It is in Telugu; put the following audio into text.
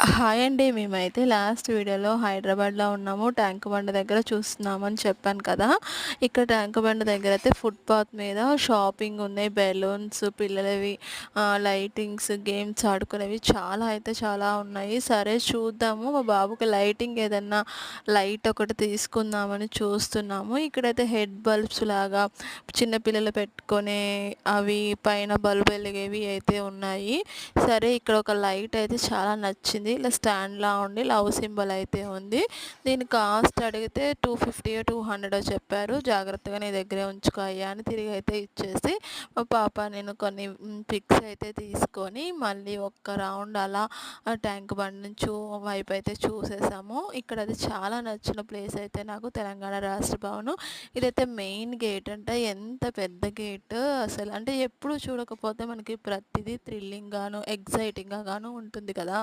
హాయ్ అండి. మేమైతే లాస్ట్ వీడియోలో హైదరాబాద్‌లో ఉన్నాము. ట్యాంక్ బండ్ దగ్గర చూస్తున్నామని చెప్పాను కదా! ఇక్కడ ట్యాంక్ బండ్ దగ్గర అయితే ఫుట్‌పాత్ మీద షాపింగ్ ఉన్నాయి. బెలూన్స్, పిల్లలవి లైటింగ్స్, గేమ్స్ ఆడుకునేవి చాలా అయితే చాలా ఉన్నాయి. సరే చూద్దాము. మా బాబుకి లైటింగ్ ఏదన్నా లైట్ ఒకటి తీసుకుందామని చూస్తున్నాము. ఇక్కడైతే హెడ్ బల్బ్స్ లాగా చిన్న పిల్లలు పెట్టుకునే అవి పైన బల్బ్ వెలిగేవి అయితే ఉన్నాయి. సరే ఇక్కడ ఒక లైట్ అయితే చాలా నచ్చింది. ఇలా స్టాండ్‌లా ఉండి లవ్ సింబల్ అయితే ఉంది. దీని కాస్ట్ అడిగితే 250 200 చెప్పారు. జాగ్రత్తగా నీ దగ్గరే ఉంచుకో అయ్యా అని తిరిగి అయితే ఇచ్చేసి మా పాప నేను కొన్ని పిక్స్ అయితే తీసుకొని మళ్ళీ ఒక్క రౌండ్ అలా ట్యాంక్ బండ్ నుంచి వైపు అయితే చూసేసాము. ఇక్కడ అది చాలా నచ్చిన ప్లేస్ అయితే నాకు తెలంగాణ రాష్ట్ర భవనం. ఇదైతే మెయిన్ గేట్ అంట. ఎంత పెద్ద గేట్ అసలు అంటే ఎప్పుడు చూడకపోతే మనకి ప్రతిదీ థ్రిల్లింగ్‌గాను, ఎక్సైటింగ్‌గా గాను ఉంటుంది కదా!